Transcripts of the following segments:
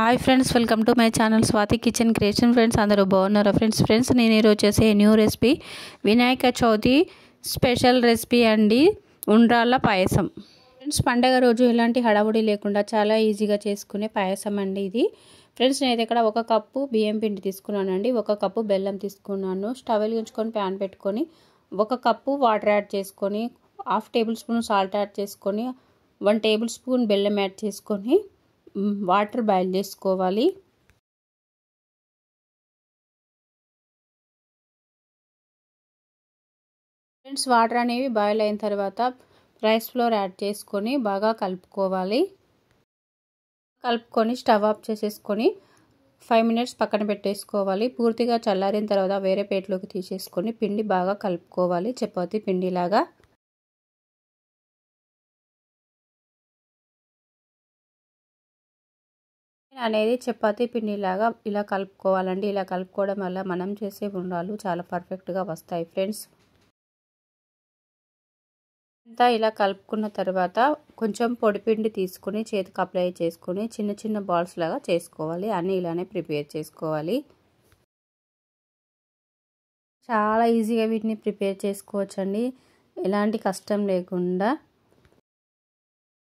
Hi friends, welcome to my channel Swathi kitchen creation. Friends అందరూ బాగున్నారా? Friends నేను ఈరోజు చేసే new recipe Vinayaka Chavithi special recipe అండి, ఉండ్రాళ్ళ పాయసం. ఫ్రెండ్స్ పండగ రోజు ఎలాంటి హడావుడి లేకుండా చాలా ఈజీగా చేసుకునే పాయసం అండి ఇది. ఫ్రెండ్స్ నేను ఇక్కడ 1 కప్పు బియ్యం పిండి తీసుకున్నానండి, 1 కప్పు బెల్లం తీసుకున్నాను. స్టవ్ వెలిగించుకొని ప్యాన్ పెట్టుకొని 1 కప్పు వాటర్ యాడ్ చేసుకొని, 1/2 టేబుల్ స్పూన్ సాల్ట్ యాడ్ చేసుకొని, 1 టేబుల్ స్పూన్ బెల్లం యాడ్ చేసుకొని వాటర్ బాయిల్ చేసుకోవాలి. ఫ్రెండ్స్ వాటర్ అనేవి బాయిల్ అయిన తర్వాత రైస్ ఫ్లోర్ యాడ్ చేసుకొని బాగా కలుపుకోవాలి. కలుపుకొని స్టవ్ ఆఫ్ చేసేసుకొని 5 మినిట్స్ పక్కన పెట్టేసుకోవాలి. పూర్తిగా చల్లారిన తర్వాత వేరే ప్లేట్లోకి తీసేసుకొని పిండి బాగా కలుపుకోవాలి, చపాతీ పిండిలాగా. అనేది చపాతీ పిండిలాగా ఇలా కలుపుకోవాలండి. ఇలా కలుపుకోవడం వల్ల మనం చేసే ఉండ్రాళ్ళు చాలా పర్ఫెక్ట్గా వస్తాయి. ఫ్రెండ్స్ అంతా ఇలా కలుపుకున్న తర్వాత కొంచెం పొడిపిండి తీసుకొని చేతికి అప్లై చేసుకొని చిన్న చిన్న బాల్స్ లాగా చేసుకోవాలి. అన్నీ ఇలానే ప్రిపేర్ చేసుకోవాలి. చాలా ఈజీగా వీటిని ప్రిపేర్ చేసుకోవచ్చండి, ఎలాంటి కష్టం లేకుండా.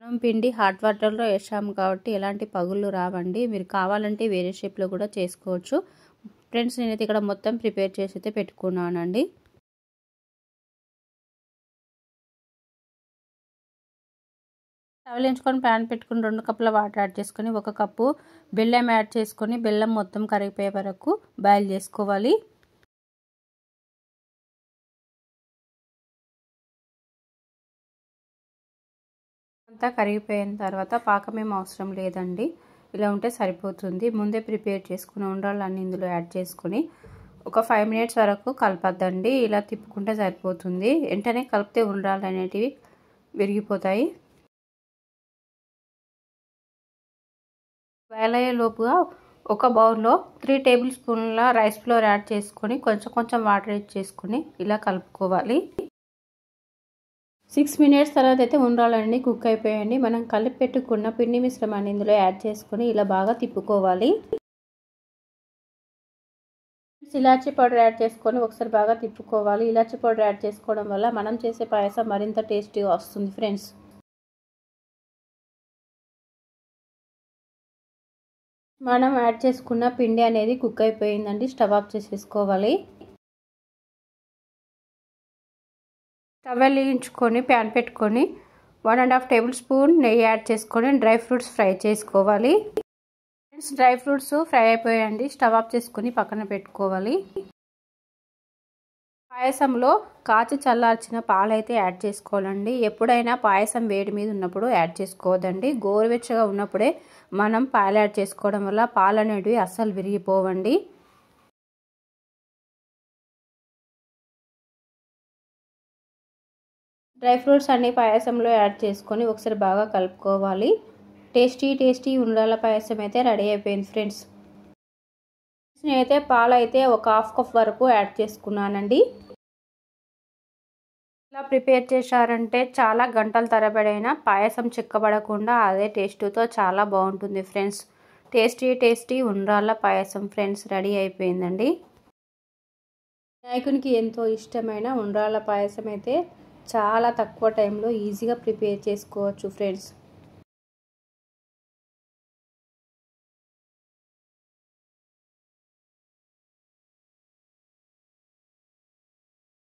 మనం పిండి హాట్ వాటర్లో వేసాము కాబట్టి ఎలాంటి పగుళ్ళు రావండి. మీరు కావాలంటే వేరే షేప్లో కూడా చేసుకోవచ్చు. ఫ్రెండ్స్ నేనైతే ఇక్కడ మొత్తం ప్రిపేర్ చేసి అయితే పెట్టుకున్నానండి. స్టవ్ వెలిగించుకొని ప్యాన్ పెట్టుకుని 2 కప్పుల వాటర్ యాడ్ చేసుకొని 1 కప్పు బెల్లం యాడ్ చేసుకొని బెల్లం మొత్తం కరిగిపోయే వరకు బాయిల్ చేసుకోవాలి. అంతా కరిగిపోయిన తర్వాత పాకం ఏం అవసరం లేదండి, ఇలా ఉంటే సరిపోతుంది. ముందే ప్రిపేర్ చేసుకున్న ఉండ్రాళ్ళన్నీ ఇందులో యాడ్ చేసుకొని ఒక 5 మినిట్స్ వరకు కలపద్దండి, ఇలా తిప్పుకుంటే సరిపోతుంది. వెంటనే కలిపితే ఉండ్రాళ్ళు అనేటివి విరిగిపోతాయి. బాయిల్ అయ్యే లోపుగా ఒక బౌల్లో 3 టేబుల్ స్పూన్ల రైస్ ఫ్లోర్ యాడ్ చేసుకొని కొంచెం వాటర్ యాడ్ చేసుకొని ఇలా కలుపుకోవాలి. 6 మినిట్స్ తర్వాత అయితే ఉండ్రాళ్ళన్నీ కుక్ అయిపోయాయండి. మనం కలిపి పెట్టుకున్న పిండి మిశ్రమాన్ని ఇందులో యాడ్ చేసుకొని ఇలా బాగా తిప్పుకోవాలి. ఇలాచీ పౌడర్ యాడ్ చేసుకొని ఒకసారి బాగా తిప్పుకోవాలి. ఇలాచీ పౌడర్ యాడ్ చేసుకోవడం వల్ల మనం చేసే పాయసం మరింత టేస్టీగా వస్తుంది. ఫ్రెండ్స్ మనం యాడ్ చేసుకున్న పిండి అనేది కుక్ అయిపోయిందండి, స్టవ్ ఆఫ్ చేసేసుకోవాలి. స్టవ్ వెలిగించుకొని ప్యాన్ పెట్టుకొని 1.5 టేబుల్ స్పూన్ నెయ్యి యాడ్ చేసుకొని డ్రై ఫ్రూట్స్ ఫ్రై చేసుకోవాలి. డ్రై ఫ్రూట్స్ ఫ్రై అయిపోయాయండి, స్టవ్ ఆఫ్ చేసుకొని పక్కన పెట్టుకోవాలి. పాయసంలో కాచి చల్లార్చిన పాలు అయితే యాడ్ చేసుకోవాలండి. ఎప్పుడైనా పాయసం వేడి మీద ఉన్నప్పుడు యాడ్ చేసుకోవద్దండి, గోరువెచ్చగా ఉన్నప్పుడే మనం పాలు యాడ్ చేసుకోవడం వల్ల పాలు అనేటివి అస్సలు విరిగిపోవండి. డ్రై ఫ్రూట్స్ అన్ని పాయసంలో యాడ్ చేసుకొని ఒకసారి బాగా కలుపుకోవాలి. టేస్టీ ఉండ్రాళ్ళ పాయసం అయితే రెడీ అయిపోయింది. ఫ్రెండ్స్ నేనైతే పాలు అయితే ఒక 1/2 కప్ వరకు యాడ్ చేసుకున్నానండి. ఇలా ప్రిపేర్ చేశారంటే చాలా గంటల తరబడైన పాయసం చిక్కబడకుండా అదే టేస్ట్తో చాలా బాగుంటుంది. ఫ్రెండ్స్ టేస్టీ ఉండ్రాళ్ళ పాయసం ఫ్రెండ్స్ రెడీ అయిపోయిందండి. వినాయకునికి ఎంతో ఇష్టమైన ఉండ్రాళ్ళ పాయసం అయితే చాలా తక్కువ టైంలో ఈజీగా ప్రిపేర్ చేసుకోవచ్చు. ఫ్రెండ్స్